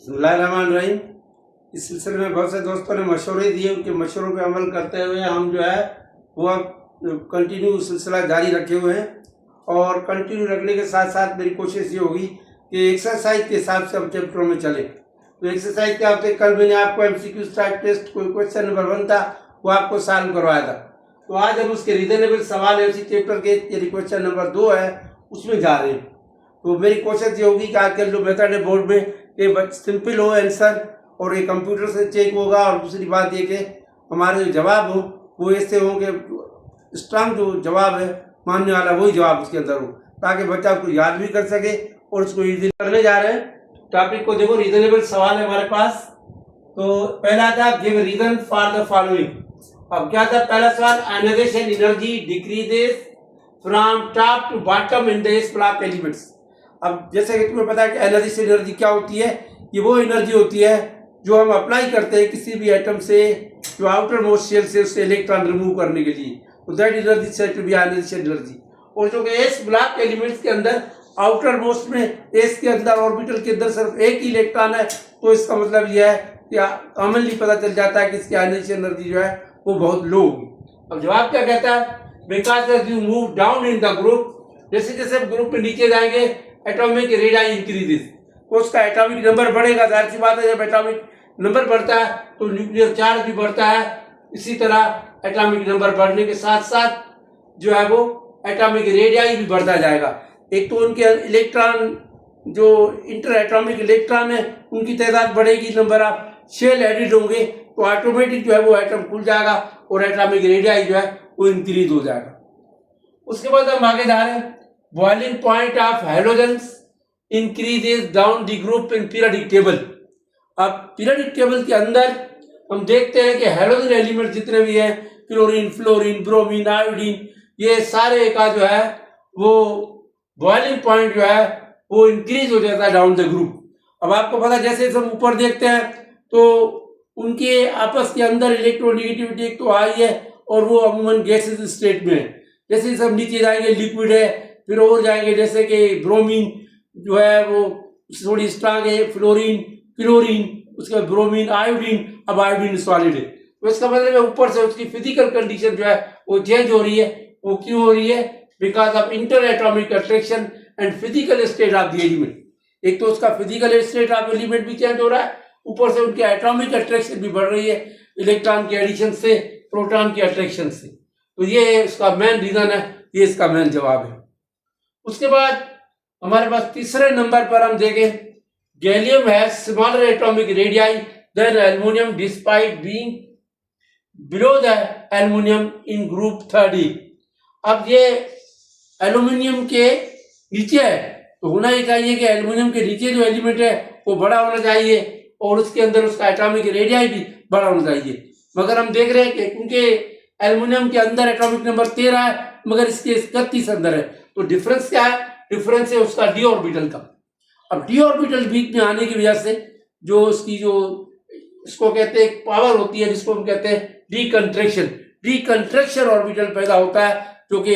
बिस्मिल्लाहिर्रहमानिर्रहीम। इस सिलसिले में बहुत से दोस्तों ने मशवरे दिए, उनके मशवरों पर अमल करते हुए हम जो है वो कंटिन्यू सिलसिला जारी रखे हुए हैं। और कंटिन्यू रखने के साथ साथ मेरी कोशिश ये होगी कि एक्सरसाइज के हिसाब से हम चैप्टरों में चले। तो एक्सरसाइज के हफ्ते कल मैंने आपको MCQ टाइप टेस्ट कोई क्वेश्चन नंबर 1 था वो आपको सॉल्व करवाया था। तो आज हम उसके रीजनेबल सवाल है उसी चैप्टर के यदि क्वेश्चन नंबर 2 है उसमें जा रहे हैं। तो मेरी कोशिश ये होगी कि आजकल जो मेथड है बोर्ड में ये सिंपल हो आंसर और ये कंप्यूटर से चेक होगा। और दूसरी बात ये कि हमारे जो जवाब हो वो ऐसे हों कि स्ट्रांग जो जवाब है मानने वाला वही जवाब उसके अंदर हो, ताकि बच्चा उसको याद भी कर सके और उसको इजीली करने जा रहे हैं। टॉपिक को देखो, रीजनेबल सवाल है हमारे पास। तो पहला था give reason for the following. अब क्या था पहला सवाल, ionisation energy decreases from top to bottom in the S block elements. अब जैसे कि तुम्हें पता है कि आयनाइजेशन एनर्जी क्या होती है, ये वो एनर्जी होती है जो हम अप्लाई करते हैं किसी भी एटम से जो आउटर मोस्ट शेल से उससे इलेक्ट्रॉन रिमूव करने के लिए। तो that energy said to be ionisation energy. और जो कि एस ब्लॉक एलिमेंट्स के अंदर आउटर मोस्ट में एस के अंदर ऑर्बिटल के अंदर सिर्फ एक ही इलेक्ट्रॉन है, तो इसका मतलब यह है कि कॉमनली पता चल जाता है कि इसकी आयनाइजेशन एनर्जी जो है वो बहुत लो होगी। अब जवाब क्या कहता है, because as you move down in the group, जैसे जैसे ग्रुप में नीचे जाएंगे एटॉमिक रेडियस इंक्रीजेस, तो उसका एटॉमिक नंबर बढ़ेगा। जाहिर सी बात है जब एटॉमिक नंबर बढ़ता है तो न्यूक्लियर चार्ज भी बढ़ता है। इसी तरह एटॉमिक नंबर बढ़ने के साथ साथ जो है वो एटॉमिक रेडियस भी बढ़ता जाएगा। एक तो उनके इलेक्ट्रॉन जो इंटर एटॉमिक इलेक्ट्रॉन है उनकी तादाद बढ़ेगी, नंबर ऑफ शेल एडिड होंगे, तो ऑटोमेटिक जो है वो एटम खुल जाएगा और एटॉमिक रेडियस जो है वो इंक्रीज हो जाएगा। उसके बाद हम आगे जा रहे हैं, boiling point of halogens increases down the group in periodic table. अब पीरियोडिक टेबल के अंदर हम देखते हैं कि हैलोजन एलिमेंट जितने भी हैं, क्लोरीन, फ्लोरीन, ब्रोमीन, आयोडीन, ये सारे का जो है वो बॉइलिंग पॉइंट जो है वो इंक्रीज हो जाता है डाउन द ग्रुप। अब आपको पता है जैसे हम ऊपर देखते हैं तो उनके आपस के अंदर इलेक्ट्रोनेगेटिविटी एक तो हाई है और वो अमूमन गैसेस स्टेट में है। जैसे सब नीचे जाएंगे लिक्विड है, फिर और जाएंगे जैसे कि ब्रोमीन जो है वो थोड़ी स्ट्रांग है, फ्लोरीन, क्लोरीन, उसके बाद ब्रोमीन, आयोडीन, अब आयोडीन सॉलिड है। तो इसका मतलब है ऊपर से उसकी फिजिकल कंडीशन जो है वो चेंज हो रही है। वो क्यों हो रही है, because of inter atomic attraction and physical state of the element. एक तो उसका फिजिकल स्टेट ऑफ एलिमेंट भी चेंज हो रहा है, ऊपर से उनकी एटॉमिक अट्रैक्शन भी बढ़ रही है इलेक्ट्रॉन के एडिशन से, प्रोटॉन की अट्रैक्शन से। तो ये इसका मेन रीजन है, ये इसका मेन जवाब है। उसके बाद हमारे पास तीसरे नंबर पर हम देखें, gallium has smaller atomic radius than aluminium despite being below the aluminium in group 3D। अब ये एल्युमिनियम के नीचे है तो होना ही चाहिए कि एल्युमिनियम के नीचे जो एलिमेंट है वो बड़ा होना चाहिए और उसके अंदर उसका एटॉमिक रेडियस भी बड़ा होना चाहिए। मगर हम देख रहे हैं कि क्योंकि एल्युमिनियम के अंदर एटॉमिक नंबर 13 है मगर इसके 31 अंदर है, तो डिफरेंस क्या है, डिफरेंस है उसका डी ऑर्बिटल का। अब डी ऑर्बिटल बीच में आने की वजह से जो उसकी जो इसको कहते हैं पावर होती है जिसको हम कहते हैं डीकंट्रैक्शन ऑर्बिटल पैदा होता है जो कि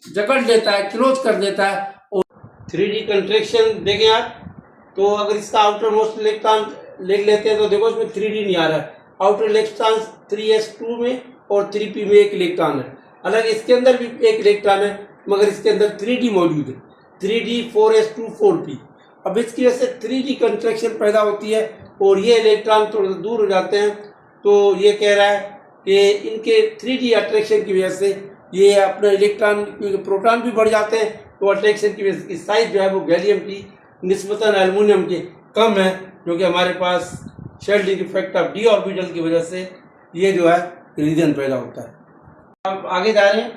जकड़ लेता है, क्लोज कर देता है। और 3D कंट्रैक्शन देखें आप, तो अगर इसका आउटर मोस्ट इलेक्ट्रॉन ले लेते हैं तो देखो इसमें 3D नहीं आ रहा है, आउटर इलेक्ट्रॉन 3s2 में और 3p में एक इलेक्ट्रॉन है। अलग इसके अंदर भी एक इलेक्ट्रॉन है मगर इसके अंदर 3D मौजूद है, 3D 4s2 4p। अब इसकी वजह से 3D कंट्रैक्शन पैदा होती है और ये इलेक्ट्रॉन थोड़ा दूर हो जाते हैं। तो ये कह रहा है कि इनके 3D अट्रैक्शन की वजह से ये अपना इलेक्ट्रॉन, प्रोटॉन भी बढ़ जाते हैं, तो अट्रैक्शन की वजह से साइज जो है वो गैलियम की निस्बतन एल्युमिनियम के कम है, जो कि हमारे पास shielding effect of d orbital की वजह से ये जो है रीजन पैदा होता है। अब आगे जा रहे हैं,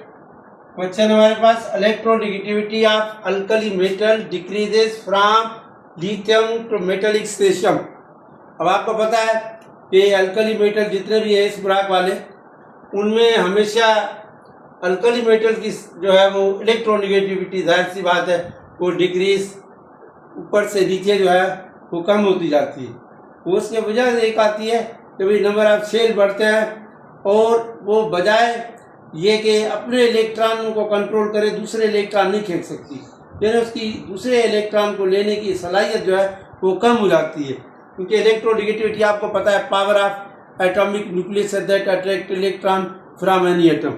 क्वेश्चन हमारे पास, electronegativity of alkali metal decreases from lithium to metallic caesium. अब आपको पता है कि अल्कली मेटल जितने भी है इस ब्लॉक वाले उनमें हमेशा अल्कली मेटल की जो है वो इलेक्ट्रोनेगेटिविटी जाहिर सी बात है वो डिक्रीज ऊपर से नीचे जो है वो कम होती जाती है। उसकी वजह से एक आती है कि भाई नंबर ऑफ शेल बढ़ते हैं और वो बजाय ये कि अपने इलेक्ट्रॉन को कंट्रोल करे दूसरे इलेक्ट्रॉन नहीं खींच सकती, यानी उसकी दूसरे इलेक्ट्रॉन को लेने की सलाहियत जो है वो कम हो जाती है। क्योंकि इलेक्ट्रोनेगेटिविटी आपको पता है power of atomic nucleus that attract electron from any atom.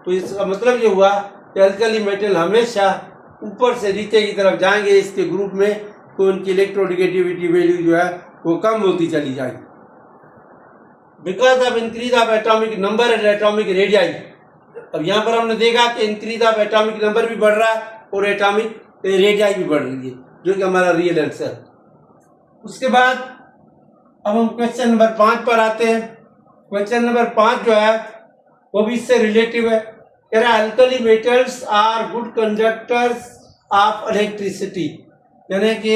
तो इसका मतलब ये हुआ कि अल्कली मेटल हमेशा ऊपर से नीचे की तरफ जाएंगे इसके ग्रुप में, तो उनकी इलेक्ट्रोनेगेटिविटी वैल्यू जो है वो कम होती चली जाएगी because of increase of atomic number and atomic radii. अब यहाँ पर हमने देखा कि इंक्रीज ऑफ एटॉमिक नंबर भी बढ़ रहा है और एटॉमिक रेडियाई भी बढ़ रही है, जो कि हमारा रियल आंसर। उसके बाद अब हम क्वेश्चन नंबर 5 पर आते हैं। क्वेश्चन नंबर 5 जो है वो भी इससे रिलेटिव है। कह रहा है alkali metals are good conductors of electricity, यानी कि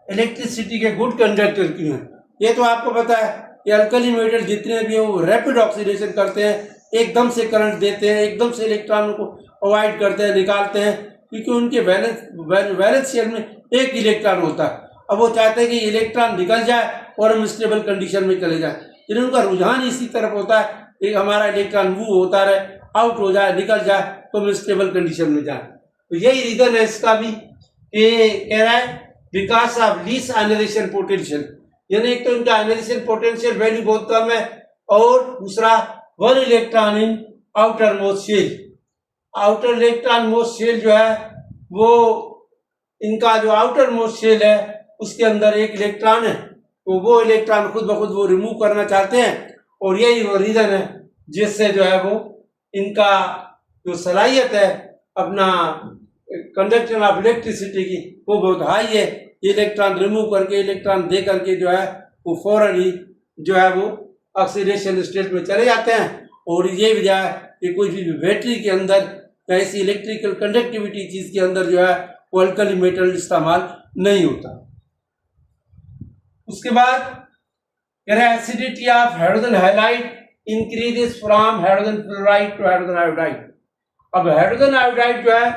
इलेक्ट्रिसिटी के गुड कंडक्टर क्यों हैं। ये तो आपको पता है कि अल्कली मेटल जितने भी हैं वो रैपिड ऑक्सीडेशन करते हैं, एकदम से करंट देते हैं, एकदम से इलेक्ट्रॉनों को अवॉइड करते हैं, निकालते हैं, क्योंकि उनके वैलेंस शेल में एक इलेक्ट्रॉन होता है। अब वो चाहते हैं कि इलेक्ट्रॉन निकल जाए और हम स्टेबल कंडीशन में चले जाए, लेकिन उनका रुझान इसी तरफ होता है कि हमारा इलेक्ट्रॉन मूव होता रहे, आउट हो जाए, निकल जाए, तो हम स्टेबल कंडीशन में जाए। तो यही रीजन है इसका भी कि कह रहा है because of least ionisation potential, यानी एक तो इनका आयनाइजेशन पोटेंशियल वैल्यू बहुत कम है, और दूसरा 1 electron in outermost shell. Outer electron most shell जो है वो इनका जो आउटर मोस्ट शेल है उसके अंदर एक इलेक्ट्रॉन है, तो वो इलेक्ट्रॉन खुद ब खुद वो रिमूव करना चाहते हैं, और यही वो रीजन है जिससे जो है वो इनका जो सलाहियत है अपना कंडक्शन ऑफ इलेक्ट्रिसिटी की वो बहुत हाई है। इलेक्ट्रॉन रिमूव करके, इलेक्ट्रॉन दे करके जो है वो फौरन ही जो है वो ऑक्सीडेशन स्टेट में चले जाते हैं, और ये वजह है कि कोई भी बैटरी के अंदर ऐसी इलेक्ट्रिकल कंडक्टिविटी चीज के अंदर जो है वो अल्कली मेटल इस्तेमाल नहीं होता। उसके बाद कह रहा है acidity of hydrogen halide increases from hydrogen fluoride to hydrogen iodide. अब हाइड्रोजन आयोडाइड जो है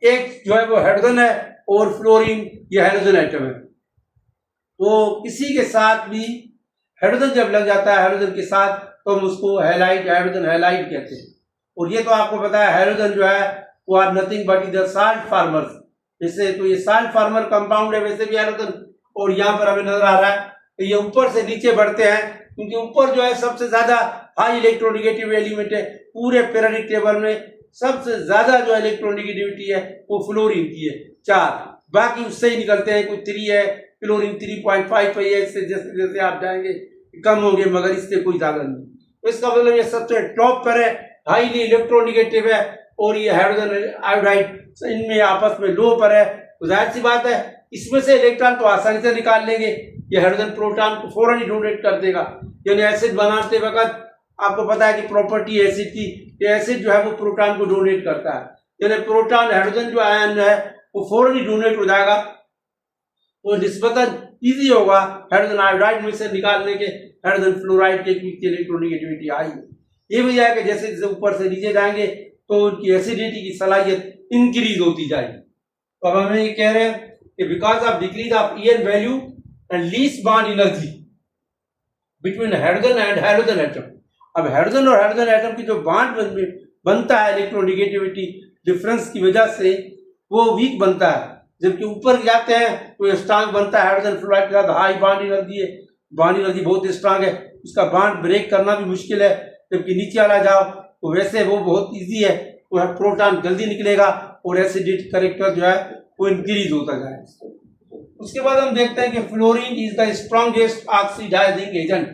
एक जो है वो हाइड्रोजन है और फ्लोरीन ये हाइड्रोजन एटम है, तो किसी के साथ भी हाइड्रोजन जब लग जाता है हाइड्रोजन के साथ तो हम उसको हैलाइड, हाइड्रोजन हैलाइड कहते हैं। और ये तो आपको पता है हाइड्रोजन जो है वो are nothing but is salt formers, जैसे तो ये साल्ट फार्मर कंपाउंड है वैसे भी हाइड्रोजन, और यहाँ पर हमें नजर आ रहा है तो ये ऊपर से नीचे बढ़ते हैं, क्योंकि ऊपर जो है सबसे ज्यादा हाई इलेक्ट्रोनेगेटिव एलिमेंट है पूरे पीरियोडिक टेबल में। सबसे ज्यादा जो इलेक्ट्रोनेगेटिविटी है वो फ्लोरीन की है 4, बाकी उससे ही निकलते हैं, कोई 3 है, फ्लोरीन 3.5 है, इससे जैसे जैसे आप जाएंगे कम होंगे, मगर इससे कोई ज्यादा नहीं। तो इसका मतलब ये सबसे टॉप पर है, हाईली इलेक्ट्रोनेगेटिव है, और ये हाइड्रोजन आयोडाइड इनमें आपस में लो पर है। तो जाहिर सी बात है इसमें से इलेक्ट्रॉन तो आसानी से निकाल लेंगे, ये हाइड्रोजन प्रोटॉन को फौरन ही डोनेट कर देगा। यानी एसिड बनाते वक्त आपको पता है कि प्रॉपर्टी एसिड की, एसिड जो है वो प्रोटॉन को डोनेट करता है, यानी प्रोटॉन हाइड्रोजन जो आयन है वो फौरन ही डोनेट हो जाएगा, तो निस्बतन इजी होगा हाइड्रोजन आयोडाइड में से निकालने के हाइड्रोजन फ्लोराइड के इलेक्ट्रोनेगेटिविटी आई है। ये भी है कि जैसे जैसे ऊपर से नीचे जाएंगे तो उनकी एसिडिटी की सलाहियत इंक्रीज होती जाएगी। तो अब हमें ये कह रहे हैं कि because of decrease of EN value and least bond energy between hydrogen and hydrogen atom. अब हाइड्रोजन और हाइड्रोजन एटम की जो बॉन्ड बनता है इलेक्ट्रोनेगेटिविटी डिफरेंस की वजह से वो वीक बनता है, जबकि ऊपर जाते हैं तो स्ट्रांग बनता है। हाइड्रोजन फ्लोराइड के साथ हाई बॉन्ड एनर्जी है, बॉन्ड एनर्जी बहुत स्ट्रांग है, उसका बॉन्ड ब्रेक करना भी मुश्किल है, जबकि नीचे वाला जाओ तो वैसे वो बहुत ईजी है, तो है प्रोटॉन जल्दी निकलेगा और एसिडिटी करेक्टर जो है वो इंक्रीज होता जाए। उसके बाद हम देखते हैं कि fluorine is the strongest oxidising agent.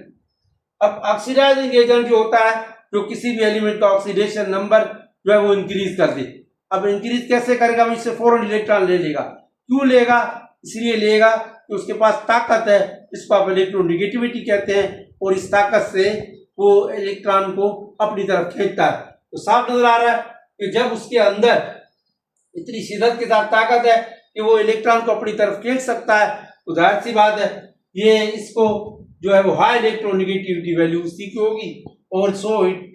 अब ऑक्सीडाइजिंग एजेंट जो होता है जो किसी भी एलिमेंट का ऑक्सीडेशन नंबर जो है वो इंक्रीज कर दे। अब इंक्रीज कैसे करेगा, इससे फौरन इलेक्ट्रॉन ले लेगा। क्यों लेगा, इसलिए लेगा कि उसके पास ताकत है, इसको आप इलेक्ट्रोनेगेटिविटी कहते हैं, और इस ताकत से वो इलेक्ट्रॉन को अपनी तरफ खींचता है। तो साफ नजर आ रहा है कि जब उसके अंदर इतनी शिद्दत के साथ ताकत है कि वो इलेक्ट्रॉन को अपनी तरफ खींच सकता है, तो जाहिर सी बात है ये इसको जो है वो हाई इलेक्ट्रोनेगेटिविटी वैल्यू उसकी की होगी, और so it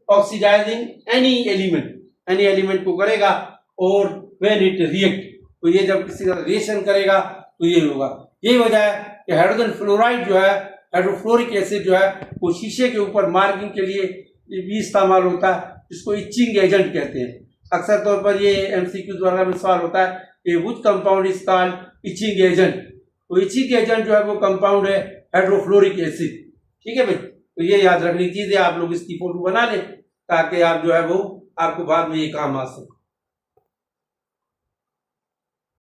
oxidising any element को करेगा, और व्हेन इट रिएक्ट, तो ये जब किसी का रिएक्शन करेगा तो ये होगा। यही वजह है कि हाइड्रोजन फ्लोराइड जो है, हाइड्रोफ्लोरिक एसिड जो है वो शीशे के ऊपर मार्किंग के लिए भी इस्तेमाल होता है, जिसको इचिंग एजेंट कहते हैं। अक्सर तौर पर ये एमसीक्यू द्वारा में सवाल होता है कि which compound is called etching agent. तो इसी के एजेंट जो है वो कंपाउंड है हाइड्रोफ्लोरिक एसिड। ठीक है भाई, तो ये याद रखने की चीज है, आप लोग इसकी फोटो बना लें ताकि आप जो है वो आपको बाद में ये काम आ सके।